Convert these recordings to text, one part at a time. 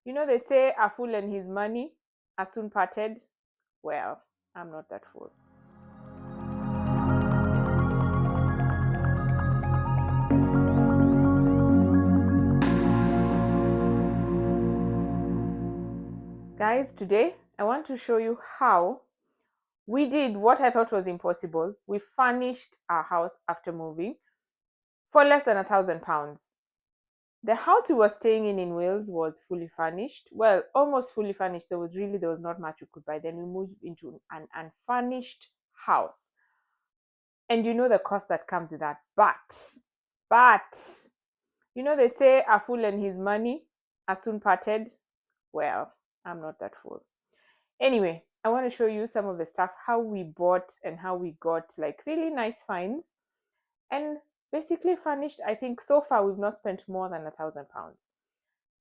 You know, they say a fool and his money are soon parted. Well, I'm not that fool. Guys, today I want to show you how we did what I thought was impossible. We furnished our house after moving for less than £1,000. The house we were staying in Wales was fully furnished. Well, almost fully furnished. There was not much we could buy. Then we moved into an unfurnished house. And you know the cost that comes with that. But you know, they say a fool and his money are soon parted. Well, I'm not that fool. Anyway, I want to show you some of the stuff, how we bought and how we got like really nice finds and basically furnished. I think so far we've not spent more than £1,000.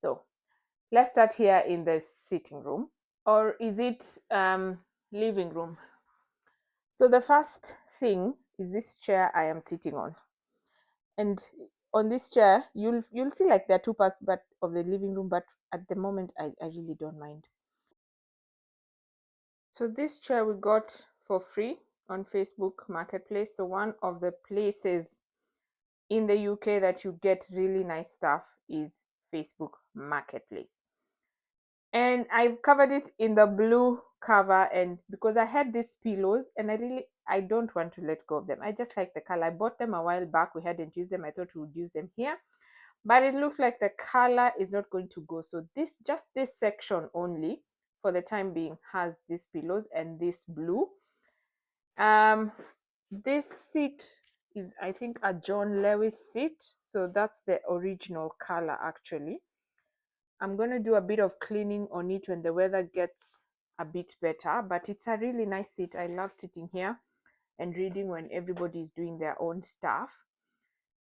So let's start here in the sitting room, or is it living room? So the first thing is this chair I am sitting on, and on this chair you'll see like there are two parts but of the living room, but at the moment I really don't mind. So this chair we got for free on Facebook Marketplace. So one of the places in the UK that you get really nice stuff is Facebook Marketplace. And I've covered it in the blue cover, and because I had these pillows and I don't want to let go of them. I just like the color. I bought them a while back. We hadn't used them. I thought we would use them here, but it looks like the color is not going to go. So just this section only for the time being has these pillows and this blue. This seat is, I think, a John Lewis seat, so that's the original color. Actually, I'm going to do a bit of cleaning on it when the weather gets a bit better, but it's a really nice seat. I love sitting here and reading when everybody is doing their own stuff.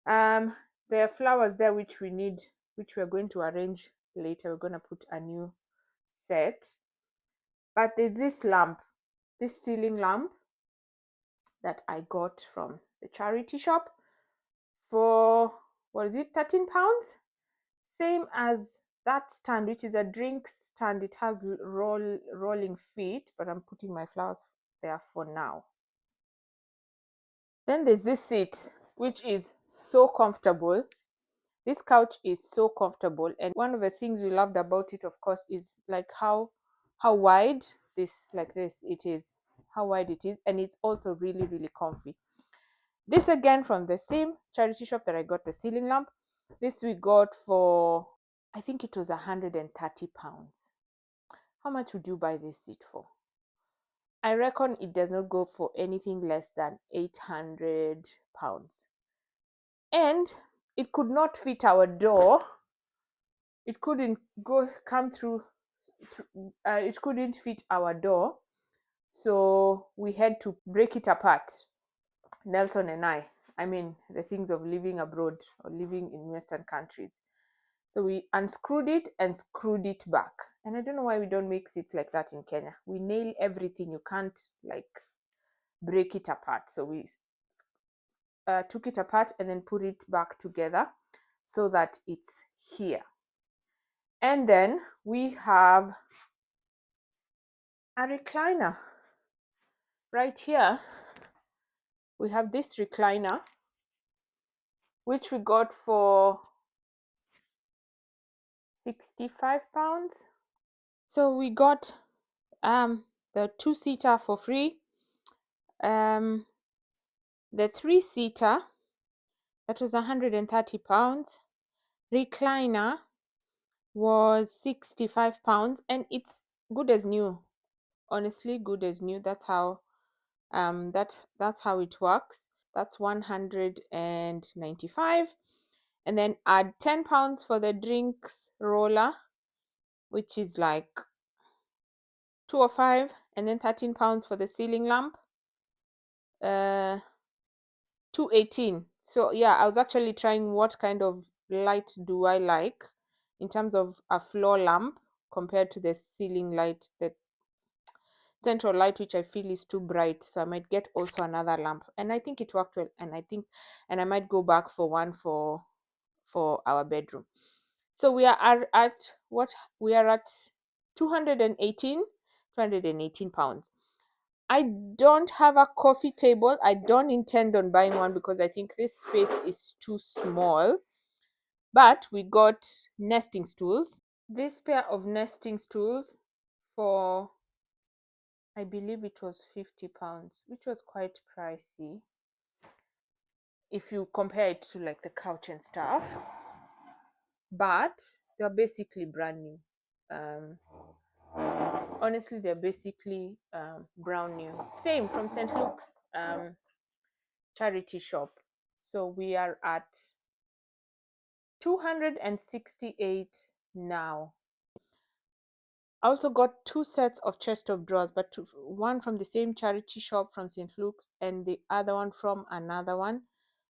There are flowers there which we need, which we're going to arrange later. We're going to put a new set. But there's this lamp, this ceiling lamp that I got from the charity shop for, what is it, £13? Same as that stand, which is a drink stand. It has rolling feet, but I'm putting my flowers there for now. Then there's this seat, which is so comfortable. This couch is so comfortable, and one of the things we loved about it, of course, is like how wide it is, how wide it is, and it's also really comfy. This again from the same charity shop that I got the ceiling lamp. This we got for, I think it was £130. How much would you buy this seat for? I reckon it does not go for anything less than £800. And it could not fit our door. It couldn't come through. It couldn't fit our door, so we had to break it apart. Nelson and I mean, the things of living abroad or living in Western countries. So we unscrewed it and screwed it back. And I don't know why we don't make seats like that in Kenya. We nail everything. You can't like break it apart. So we took it apart and then put it back together so that it's here. And then we have a recliner right here. We have this recliner, which we got for £65. So we got the 2-seater for free. The 3-seater, that was £130. Recliner was £65, and it's good as new. Honestly, good as new. That's how that's how it works. That's £195. And then add £10 for the drinks roller, which is like £205, and then £13 for the ceiling lamp, £218. So yeah, I was actually trying what kind of light do I like in terms of a floor lamp compared to the ceiling light, the central light, which I feel is too bright. So I might get also another lamp, and I think it worked well, and I might go back for one for our bedroom. So we are at what? We are at 218 £218. I don't have a coffee table. I don't intend on buying one because I think this space is too small. But we got nesting stools. This pair of nesting stools for, I believe it was £50, which was quite pricey if you compare it to like the couch and stuff. But they're basically brand new. Honestly, they're basically brand new. Same from St. Luke's charity shop. So we are at 268 now. I also got two sets of chest of drawers, but one from the same charity shop from St. Luke's and the other one from another one.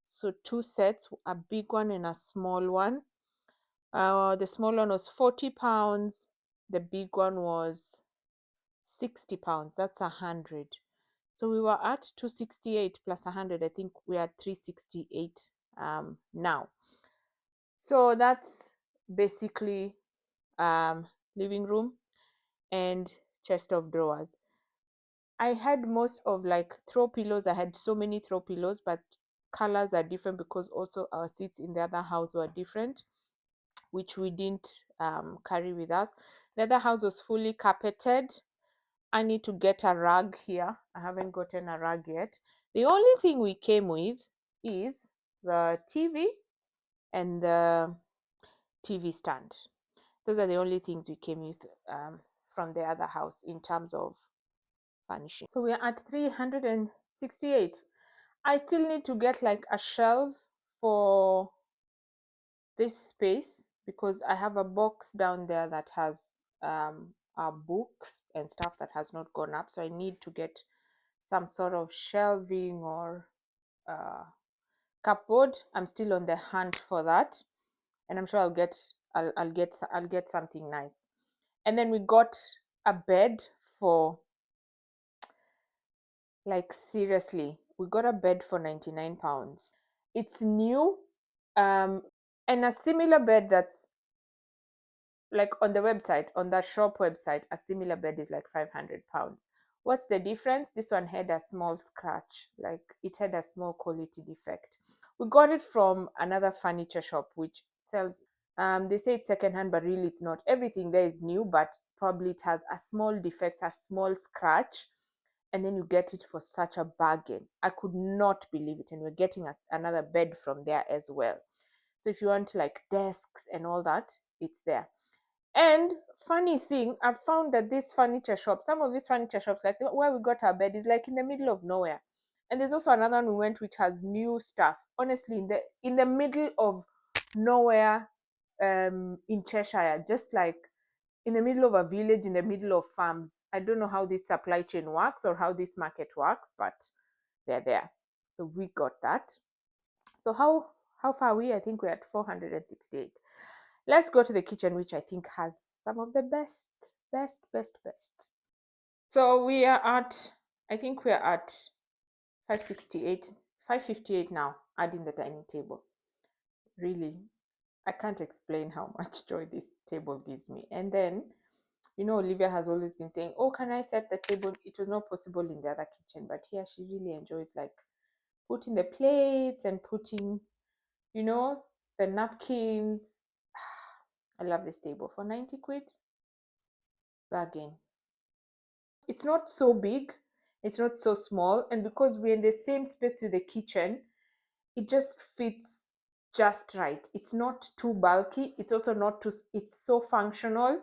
So two sets, a big one and a small one. The small one was £40. The big one was £60. That's 100. So we were at 268 plus 100. I think we are at 368 now. So that's basically living room and chest of drawers. I had most of like throw pillows. I had so many throw pillows, but colors are different because also our seats in the other house were different, which we didn't carry with us. The other house was fully carpeted. I need to get a rug here. I haven't gotten a rug yet. The only thing we came with is the TV and the TV stand. Those are the only things we came with from the other house in terms of furnishing. So we're at 368. I still need to get like a shelf for this space because I have a box down there that has our books and stuff that has not gone up. So I need to get some sort of shelving or cupboard. I'm still on the hunt for that, and I'm sure I'll get something nice. And then we got a bed for, like, seriously, we got a bed for £99. It's new, and a similar bed that's like on the website, on that shop website, a similar bed is like £500. What's the difference? This one had a small scratch, like it had a small quality defect. We got it from another furniture shop which sells, they say it's secondhand, but really it's not. Everything there is new, but probably it has a small defect, a small scratch, and then you get it for such a bargain. I could not believe it. And we're getting another bed from there as well. So if you want like desks and all that, it's there. And funny thing, I've found that this furniture shop, some of these furniture shops, like where we got our bed, is like in the middle of nowhere. And there's also another one we went which has new stuff. Honestly, in the middle of nowhere, in Cheshire, just like in the middle of a village, in the middle of farms. I don't know how this supply chain works or how this market works, but they're there. So we got that. So how far are we? I think we're at 468. Let's go to the kitchen, which I think has some of the best. So we are at, I think we are at 568, 558 now, adding the dining table. Really, I can't explain how much joy this table gives me. And then, you know, Olivia has always been saying, oh, can I set the table? It was not possible in the other kitchen, but here she really enjoys like putting the plates and putting, you know, the napkins. I love this table for 90 quid. Bargain. It's not so big, it's not so small, and because we're in the same space with the kitchen, it just fits just right. It's not too bulky, it's also not too, it's so functional.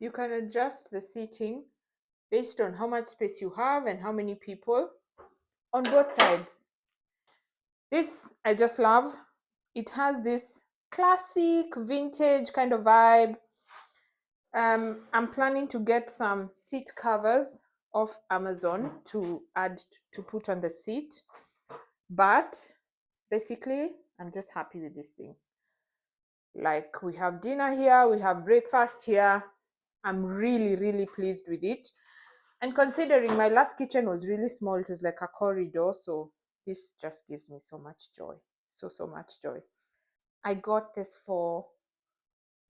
You can adjust the seating based on how much space you have and how many people on both sides. This I just love. It has this classic vintage kind of vibe. I'm planning to get some seat covers off Amazon to add to put on the seat, but basically I'm just happy with this thing. Like, we have dinner here, we have breakfast here. I'm really pleased with it. And considering my last kitchen was really small, it was like a corridor, so this just gives me so much joy. So much joy. I got this for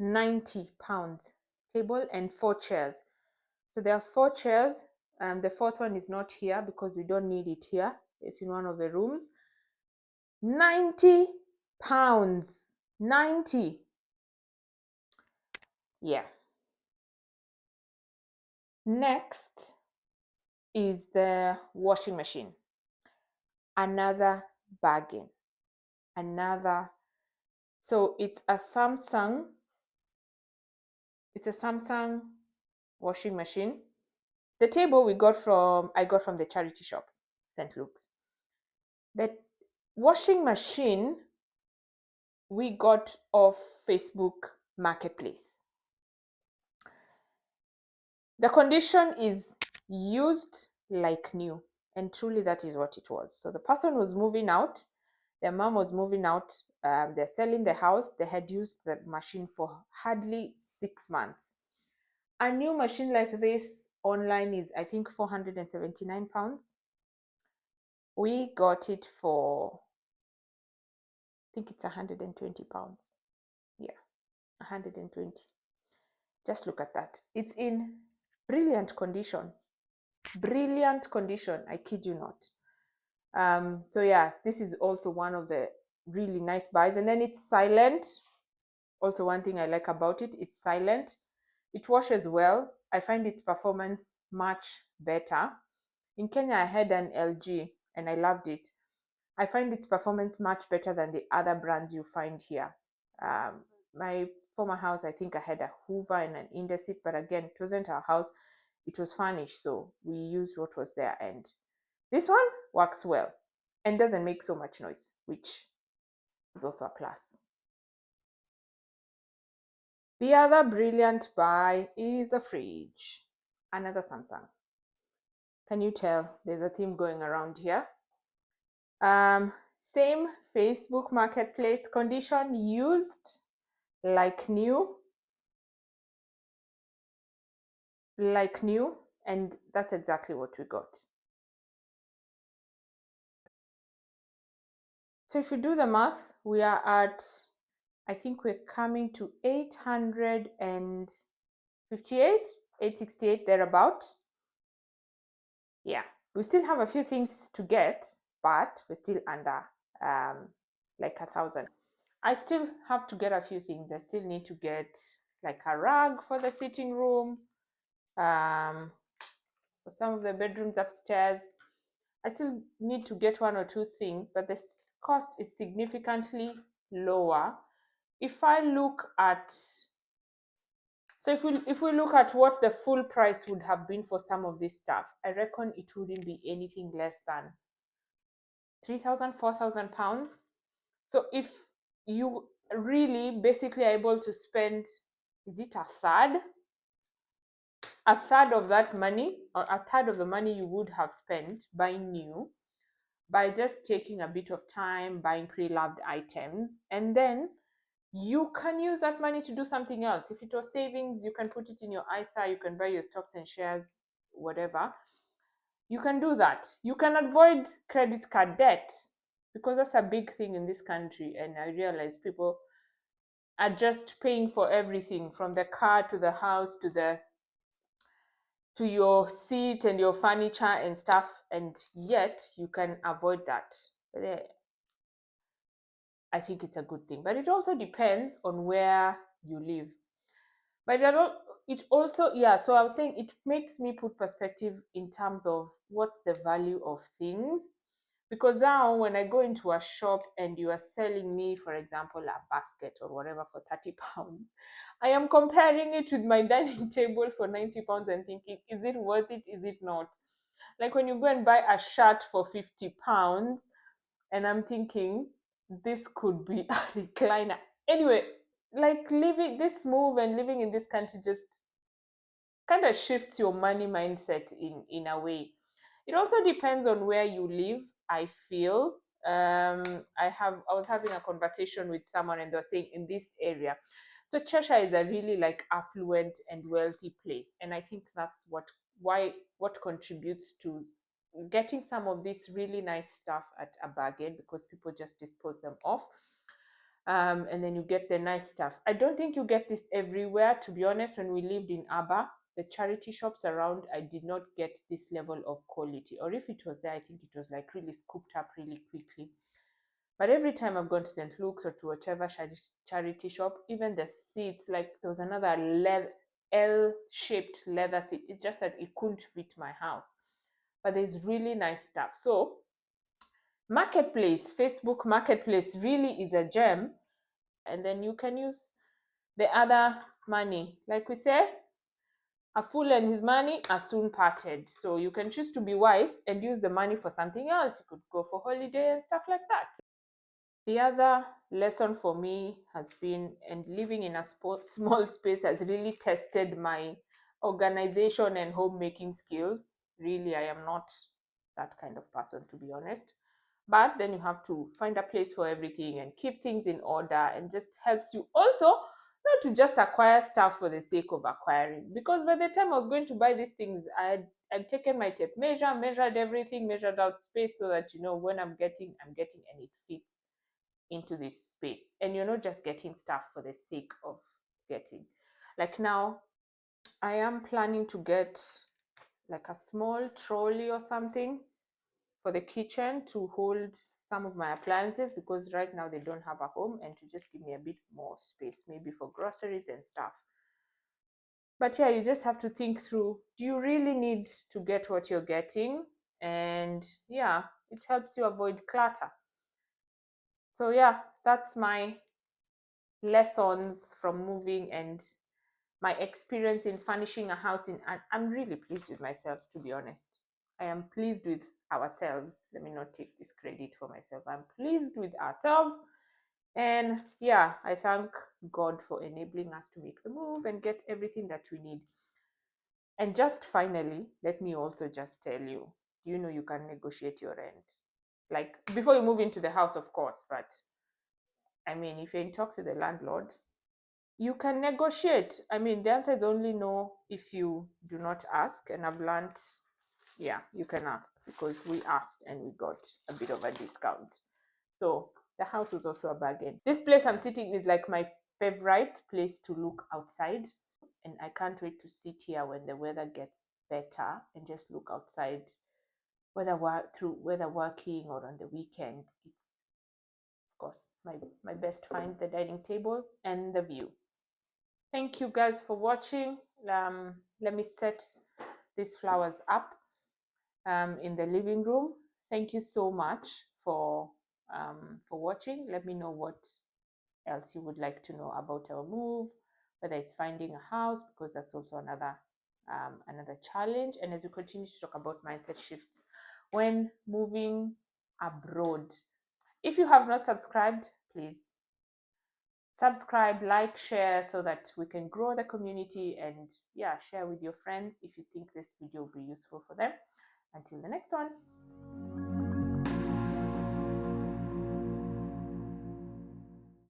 £90. Table and 4 chairs. So there are 4 chairs, and the fourth one is not here because we don't need it here. It's in one of the rooms. £90. 90. Yeah. Next is the washing machine. Another bargain. Another. So it's a Samsung washing machine. The table I got from the charity shop, St. Luke's. The washing machine we got off Facebook Marketplace. The condition is used like new, and truly that is what it was. So the person was moving out, their mom was moving out, they're selling the house, they had used the machine for hardly 6 months. A new machine like this online is, I think, £479. We got it for, I think it's £120. Yeah, 120. Just look at that. It's in brilliant condition. Brilliant condition, I kid you not. So yeah, this is also one of the really nice buys. And then it's silent. Also, one thing I like about it, it's silent. It washes well. I find its performance much better. In Kenya, I had an LG and I loved it. I find its performance much better than the other brands you find here. My former house, I think I had a Hoover and an Indesit, but again, it wasn't our house. It was furnished, so we used what was there. And this one works well and doesn't make so much noise, which is also a plus. The other brilliant buy is a fridge. Another Samsung. Can you tell there's a theme going around here? Same Facebook Marketplace condition, used like new, and that's exactly what we got. So if you do the math, we are at, I think we're coming to 858, 868 thereabout. Yeah, we still have a few things to get, but we're still under like 1,000. I still have to get a few things. I still need to get like a rug for the sitting room, for some of the bedrooms upstairs. I still need to get 1 or 2 things, but the cost is significantly lower. If I look at, so if we look at what the full price would have been for some of this stuff, I reckon it wouldn't be anything less than 3,000, 4,000 pounds. So if you really basically are able to spend, is it a third of that money, or a third of the money you would have spent buying new, by just taking a bit of time buying pre-loved items, and then you can use that money to do something else. If it was savings, you can put it in your ISA, you can buy your stocks and shares, whatever. You can do that. You can avoid credit card debt, because that's a big thing in this country, and I realize people are just paying for everything, from the car to the house to your seat and your furniture and stuff, and yet you can avoid that. I think it's a good thing, but it also depends on where you live. But it also, yeah, so I was saying it makes me put perspective in terms of what's the value of things. Because now when I go into a shop and you are selling me, for example, a basket or whatever for £30, I am comparing it with my dining table for £90 and thinking, is it worth it? Is it not? Like when you go and buy a shirt for £50, and I'm thinking, this could be a recliner. Anyway, like living this move and living in this country just kind of shifts your money mindset in a way. It also depends on where you live, I feel. I was having a conversation with someone and they were saying in this area. So Cheshire is a really like affluent and wealthy place, and I think that's what contributes to getting some of this really nice stuff at a bargain, because people just dispose them off. And then you get the nice stuff. I don't think you get this everywhere, to be honest. When we lived in Aba, the charity shops around, I did not get this level of quality, or if it was there, I think it was like really scooped up really quickly. But every time I've gone to St. Luke's or to whatever charity shop, even the seats, like there was another L-shaped leather seat. It's just that it couldn't fit my house. But there's really nice stuff. So Marketplace, Facebook Marketplace really is a gem. And then you can use the other money. Like we say, a fool and his money are soon parted. So you can choose to be wise and use the money for something else. You could go for holiday and stuff like that. The other lesson for me has been, and living in a small space has really tested my organization and homemaking skills. Really, I am not that kind of person, to be honest. But then you have to find a place for everything and keep things in order, and just helps you also not to just acquire stuff for the sake of acquiring. Because by the time I was going to buy these things, I'd taken my tape measure, measured everything, measured out space so that when I'm getting and it fits into this space. And you're not just getting stuff for the sake of getting. Like now, I am planning to get like a small trolley or something for the kitchen to hold some of my appliances, because right now they don't have a home, and to just give me a bit more space, maybe for groceries and stuff. But yeah, you just have to think through, do you really need to get what you're getting? And yeah, it helps you avoid clutter. So yeah, that's my lessons from moving and my experience in furnishing a house. I'm really pleased with myself, to be honest. I am pleased with ourselves. Let me not take this credit for myself. I'm pleased with ourselves. And yeah, I thank God for enabling us to make the move and get everything that we need. And just finally, let me also just tell you, you can negotiate your rent. Like before you move into the house, of course, but I mean, if you're in talks with the landlord, you can negotiate. I mean, the answer is only no if you do not ask. And I've learned, yeah, you can ask, because we asked and we got a bit of a discount. So the house was also a bargain. This place I'm sitting is like my favorite place to look outside. And I can't wait to sit here when the weather gets better and just look outside, whether working or on the weekend. It's, of course, my best find, the dining table and the view. Thank you guys for watching. Let me set these flowers up in the living room. Thank you so much for watching. Let me know what else you would like to know about our move, whether it's finding a house, because that's also another challenge. And as we continue to talk about mindset shifts when moving abroad. If you have not subscribed, please subscribe, like, share, so that we can grow the community. And yeah, share with your friends if you think this video will be useful for them. Until the next one.